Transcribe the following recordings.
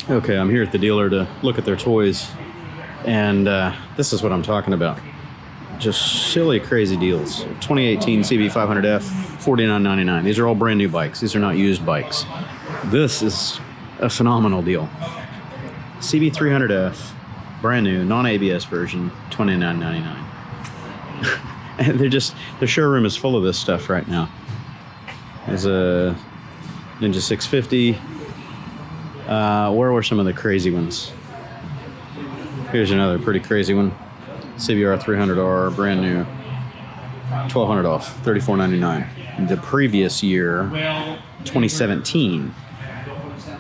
Okay, I'm here at the dealer to look at their toys, and this is what I'm talking about. Just silly, crazy deals. 2018 CB500F, $49.99. These are all brand new bikes. These are not used bikes. This is a phenomenal deal. CB300F, brand new, non-ABS version, $29.99. And the showroom is full of this stuff right now. There's a Ninja 650. Where were some of the crazy ones? Here's another pretty crazy one. CBR 300R, brand new, $1,200 off, $34.99. The previous year, 2017,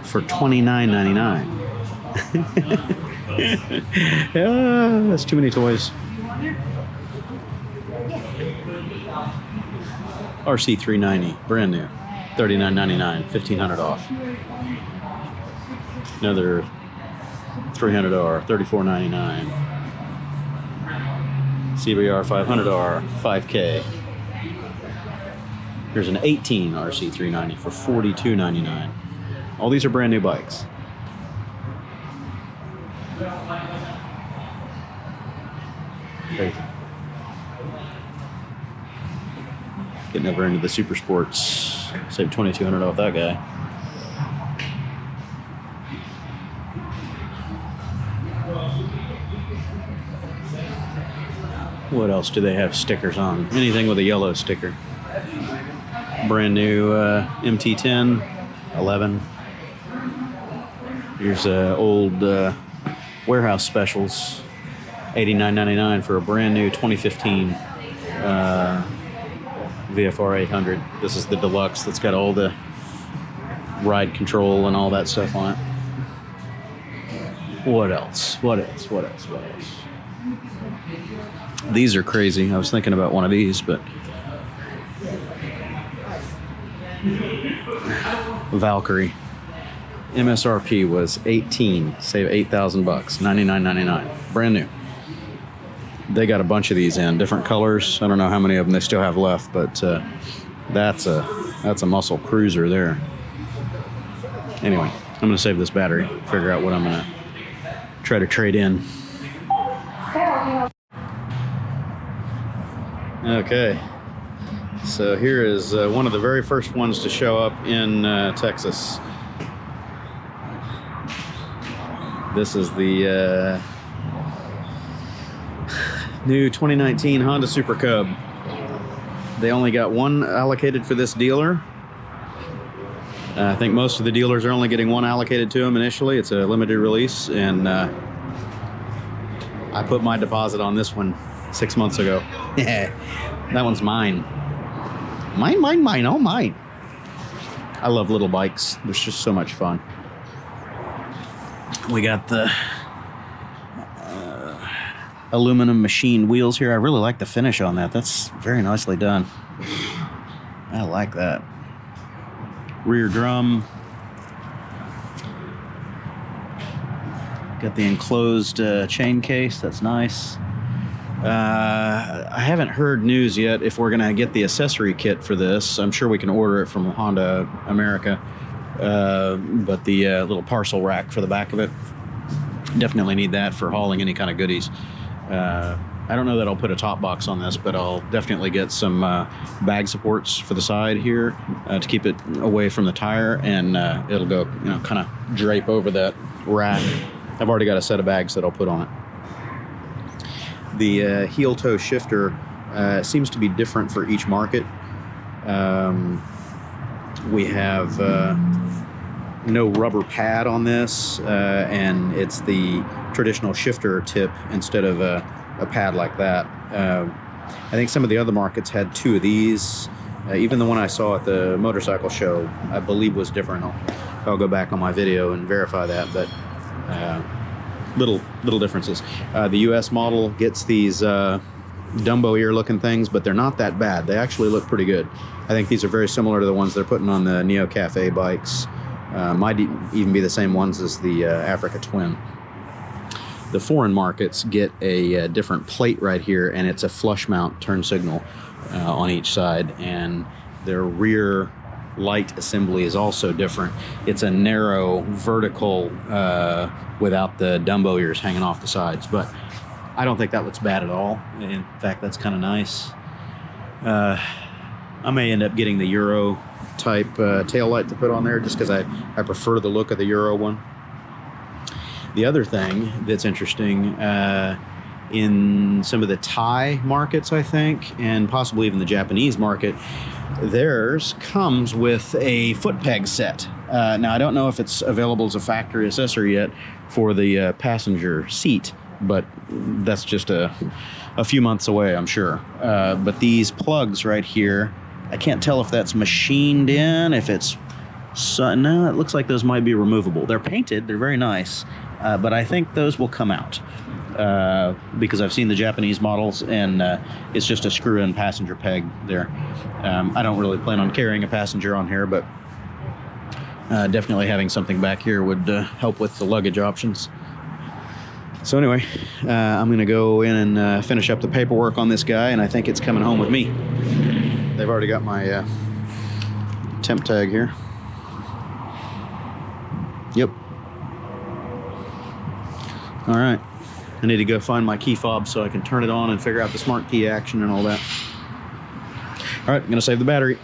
for $29.99. Yeah, that's too many toys. RC 390, brand new, $39.99, $1,500 off. Another 300R, $34.99. CBR 500R, $5K. Here's an 18 RC 390 for $42.99. All these are brand new bikes. Crazy. Getting over into the super sports. Saved $2,200 off that guy. What else do they have stickers on? Anything with a yellow sticker. Brand new MT10, 11. Here's old warehouse specials, $89.99 for a brand new 2015 VFR 800. This is the deluxe that's got all the ride control and all that stuff on it. What else? What else? What else? What else? These are crazy. I was thinking about one of these, but Valkyrie. MSRP was $18, save $8,000, $99.99, brand new. They got a bunch of these in different colors. I don't know how many of them they still have left, but that's a muscle cruiser there. Anyway, I'm gonna save this battery, figure out what I'm gonna try to trade in. Okay, so here is one of the very first ones to show up in Texas. This is the new 2019 Honda Super Cub. They only got one allocated for this dealer. I think most of the dealers are only getting one allocated to them initially. It's a limited release, and I put my deposit on this one 6 months ago. Yeah, that one's mine. Mine, oh mine. I love little bikes. They're just so much fun. We got the aluminum machined wheels here. I really like the finish on that. That's very nicely done. I like that. Rear drum. Got the enclosed chain case. That's nice. I haven't heard news yet if we're gonna get the accessory kit for this. I'm sure we can order it from Honda America, but the little parcel rack for the back of it, definitely need that for hauling any kind of goodies. I don't know that I'll put a top box on this, but I'll definitely get some bag supports for the side here to keep it away from the tire, and it'll go, you know, kind of drape over that rack. I've already got a set of bags that I'll put on it. The heel toe shifter seems to be different for each market. We have no rubber pad on this, and it's the traditional shifter tip instead of a pad like that. I think some of the other markets had two of these. Even the one I saw at the motorcycle show, I believe, was different. I'll go back on my video and verify that, but little differences. The US model gets these Dumbo ear looking things, but they're not that bad. They actually look pretty good. I think these are very similar to the ones they're putting on the Neo Cafe bikes. Might even be the same ones as the Africa Twin. The foreign markets get a different plate right here, and it's a flush mount turn signal on each side, and their rear light assembly is also different. It's a narrow vertical without the Dumbo ears hanging off the sides, but I don't think that looks bad at all. In fact, that's kind of nice. I may end up getting the Euro type tail light to put on there just because I prefer the look of the Euro one. The other thing that's interesting, in some of the Thai markets, I think, and possibly even the Japanese market, theirs comes with a foot peg set. Now, I don't know if it's available as a factory accessory yet for the passenger seat, but that's just a few months away, I'm sure. But these plugs right here, I can't tell if that's machined in, if it's... no, it looks like those might be removable. They're painted, they're very nice, but I think those will come out. Because I've seen the Japanese models, and it's just a screw-in passenger peg there. I don't really plan on carrying a passenger on here, but definitely having something back here would help with the luggage options. So anyway, I'm going to go in and finish up the paperwork on this guy, and I think it's coming home with me. They've already got my temp tag here. Yep. All right. I need to go find my key fob so I can turn it on and figure out the smart key action and all that. All right, I'm gonna save the battery.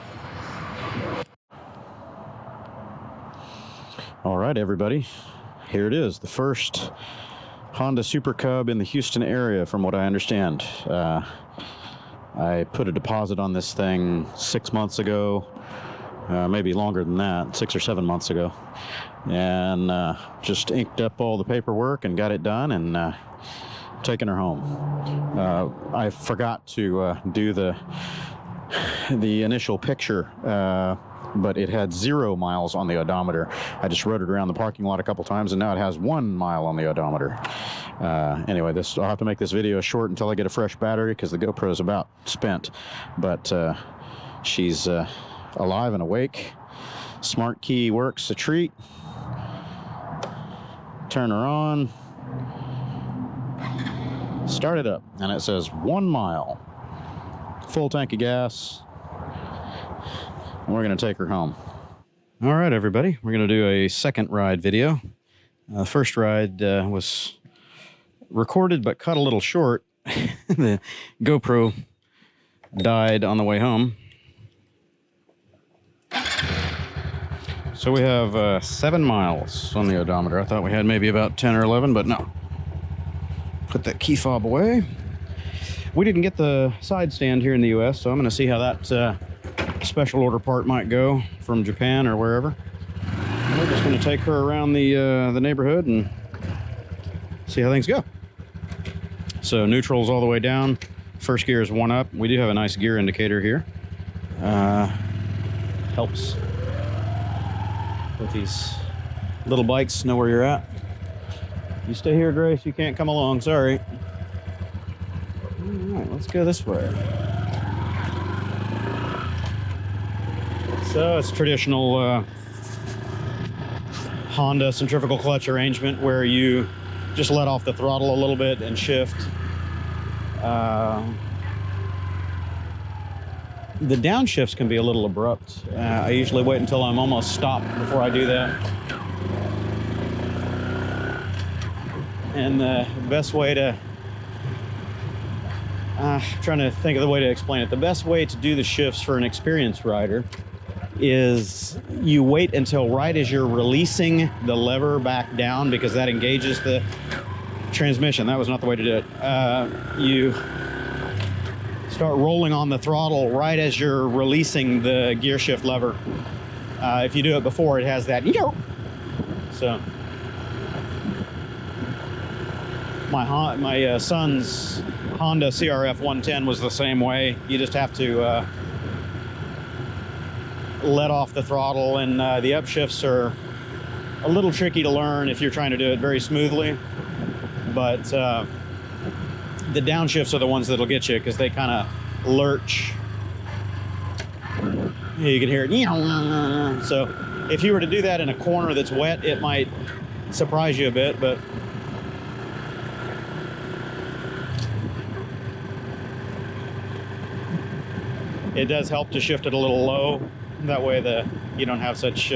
All right, everybody, here it is, the first Honda Super Cub in the Houston area, from what I understand. I put a deposit on this thing 6 months ago, maybe longer than that, 6 or 7 months ago, and just inked up all the paperwork and got it done, and taking her home. I forgot to do the initial picture, but it had 0 miles on the odometer. I just rode it around the parking lot a couple times, and now it has 1 mile on the odometer. Anyway, I'll have to make this video short until I get a fresh battery, because the GoPro is about spent. But she's alive and awake. Smart key works a treat. Turn her on. Start it up, and it says 1 mile. Full tank of gas. And we're going to take her home. All right, everybody. We're going to do a second ride video. The first ride was recorded but cut a little short. The GoPro died on the way home. So we have 7 miles on the odometer. I thought we had maybe about 10 or 11, but no. Put that key fob away. We didn't get the side stand here in the US, so I'm going to see how that special order part might go from Japan or wherever. We're just going to take her around the neighborhood and see how things go. So neutral's all the way down. First gear is 1 up. We do have a nice gear indicator here. Helps with these little bikes, know where you're at. You stay here, Grace. You can't come along. Sorry. All right, let's go this way. So it's traditional Honda centrifugal clutch arrangement where you just let off the throttle a little bit and shift. The downshifts can be a little abrupt. I usually wait until I'm almost stopped before I do that. And the best way to, trying to think of the way to explain it. The best way to do the shifts for an experienced rider is you wait until right as you're releasing the lever back down, because that engages the transmission. That was not the way to do it. You start rolling on the throttle right as you're releasing the gear shift lever. If you do it before, it has that, so. My son's Honda CRF 110 was the same way. You just have to let off the throttle, and the upshifts are a little tricky to learn if you're trying to do it very smoothly. But the downshifts are the ones that'll get you, because they kind of lurch. You can hear it. So if you were to do that in a corner that's wet, it might surprise you a bit, but it does help to shift it a little low. That way you don't have such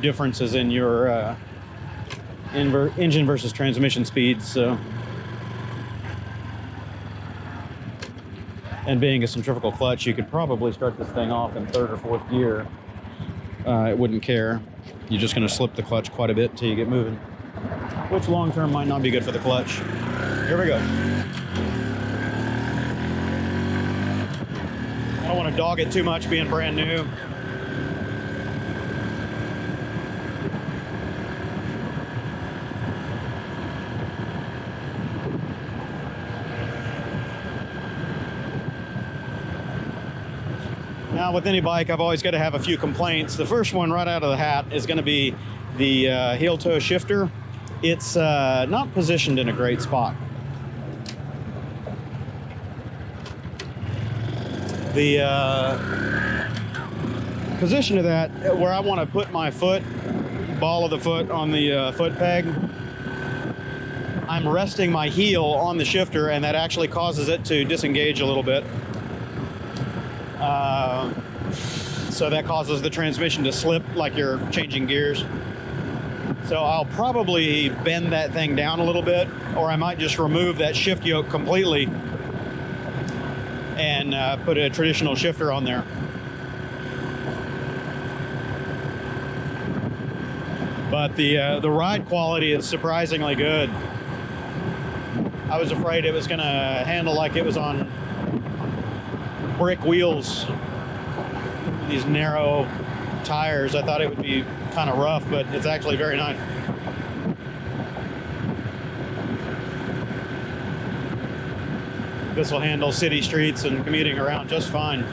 differences in your engine versus transmission speeds. So, and being a centrifugal clutch, you could probably start this thing off in 3rd or 4th gear. It wouldn't care. You're just going to slip the clutch quite a bit until you get moving, which long term might not be good for the clutch. Here we go. I don't want to dog it too much being brand new. Now, with any bike, I've always got to have a few complaints. The first one right out of the hat is going to be the heel toe shifter. It's not positioned in a great spot. The position of that, where I want to put my foot, ball of the foot on the foot peg, I'm resting my heel on the shifter, and that actually causes it to disengage a little bit. So that causes the transmission to slip like you're changing gears. So I'll probably bend that thing down a little bit, or I might just remove that shift yoke completely and put a traditional shifter on there. But the ride quality is surprisingly good. I was afraid it was going to handle like it was on brick wheels, these narrow tires. I thought it would be kind of rough, but it's actually very nice. This will handle city streets and commuting around just fine.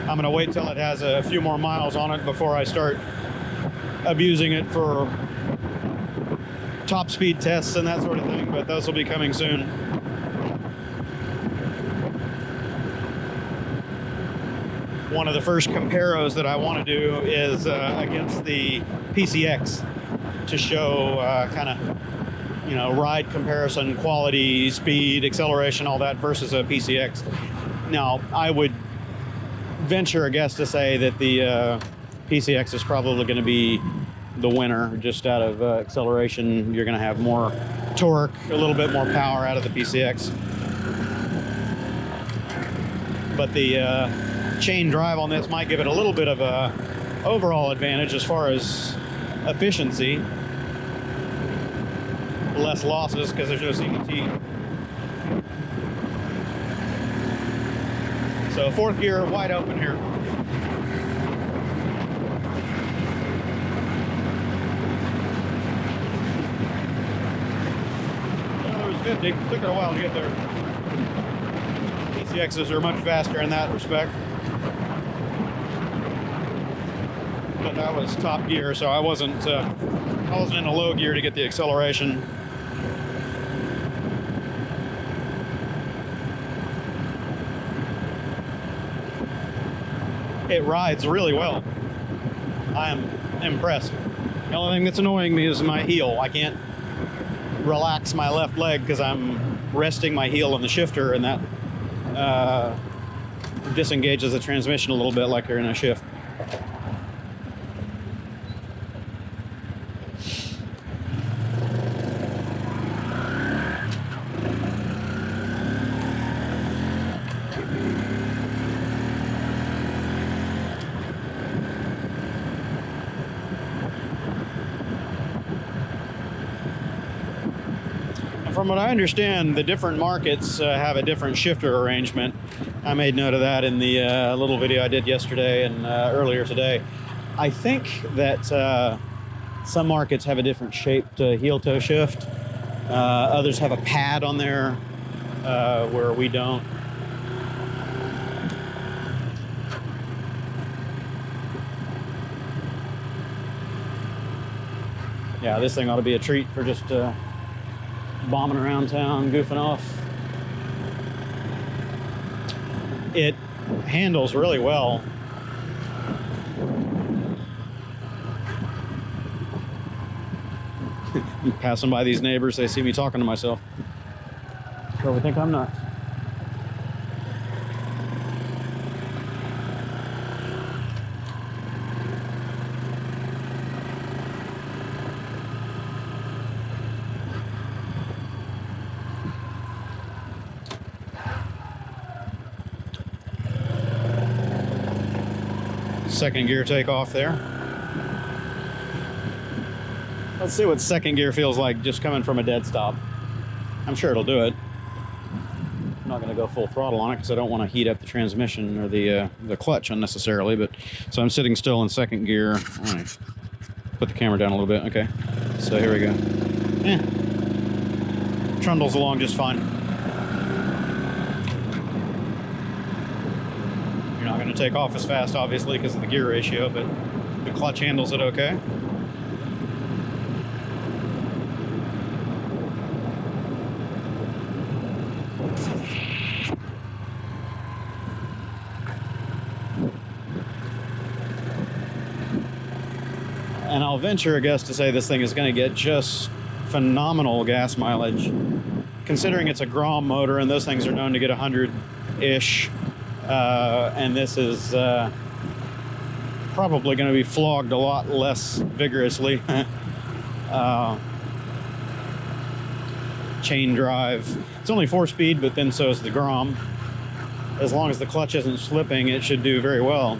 I'm going to wait till it has a few more miles on it before I start abusing it for top speed tests and that sort of thing, but those will be coming soon. One of the first comparos that I want to do is against the PCX to show kind of, you know, ride comparison, quality, speed, acceleration, all that versus a PCX. Now, I would venture a guess to say that the PCX is probably going to be the winner. Just out of acceleration, you're going to have more torque, a little bit more power out of the PCX. But the chain drive on this might give it a little bit of a overall advantage as far as efficiency. Less losses because there's no CVT. So 4th gear wide open here. There was 50. Took it a while to get there. PCXs are much faster in that respect. But that was top gear, so I wasn't in a low gear to get the acceleration. It rides really well. I am impressed. The only thing that's annoying me is my heel. I can't relax my left leg because I'm resting my heel on the shifter, and that disengages the transmission a little bit like you're in a shift. From what I understand, the different markets have a different shifter arrangement. I made note of that in the little video I did yesterday and earlier today. I think that some markets have a different shaped heel toe shift. Others have a pad on there where we don't. Yeah, this thing ought to be a treat for just bombing around town, goofing off. It handles really well. Passing by these neighbors, they see me talking to myself. Probably think I'm nuts. second gear take off there. Let's see what second gear feels like just coming from a dead stop. I'm sure it'll do it. I'm not going to go full throttle on it because I don't want to heat up the transmission or the clutch unnecessarily. But so I'm sitting still in second gear. All right. Put the camera down a little bit. Okay. So here we go. Trundles along just fine. You're not going to take off as fast, obviously, because of the gear ratio, but the clutch handles it okay. And I'll venture a guess to say this thing is going to get just phenomenal gas mileage, considering it's a Grom motor and those things are known to get 100-ish, and this is probably going to be flogged a lot less vigorously. Chain drive. It's only 4-speed, but then so is the Grom. As long as the clutch isn't slipping, it should do very well.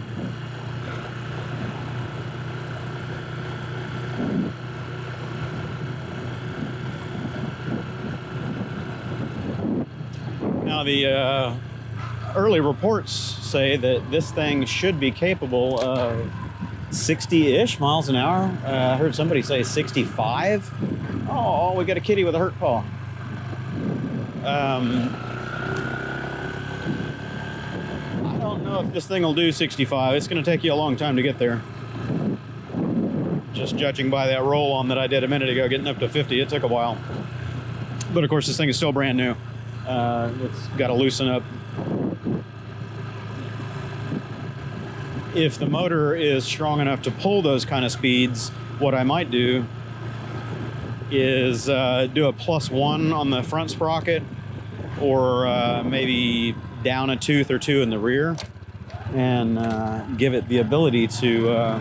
Now, the early reports say that this thing should be capable of 60-ish miles an hour. I heard somebody say 65. Oh, we got a kitty with a hurt paw. I don't know if this thing will do 65. It's going to take you a long time to get there. Just judging by that roll-on that I did a minute ago, getting up to 50, it took a while. But of course, this thing is still brand new. It's got to loosen up. If the motor is strong enough to pull those kind of speeds, what I might do is do a +1 on the front sprocket, or maybe down a tooth or two in the rear, and give it the ability to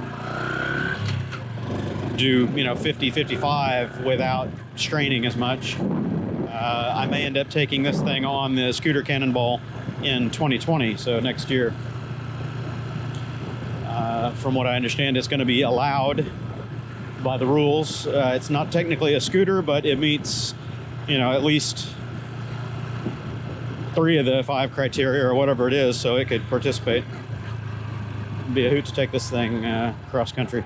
do 50, 55 without straining as much. I may end up taking this thing on the Scooter Cannonball in 2020, so next year. From what I understand, it's going to be allowed by the rules. It's not technically a scooter, but it meets, at least 3 of the 5 criteria or whatever it is, so it could participate. It'd be a hoot to take this thing cross country.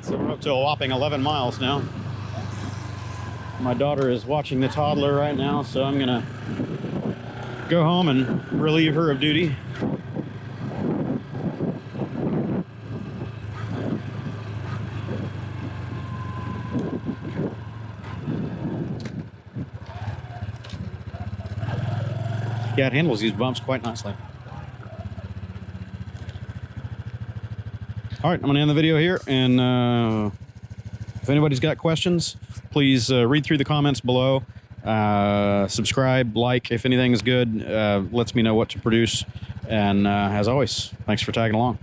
So we're up to a whopping 11 miles now. My daughter is watching the toddler right now, so I'm gonna go home and relieve her of duty. Yeah, it handles these bumps quite nicely. All right, I'm going to end the video here, and if anybody's got questions, please read through the comments below. Subscribe, like, if anything is good, lets me know what to produce. And as always, thanks for tagging along.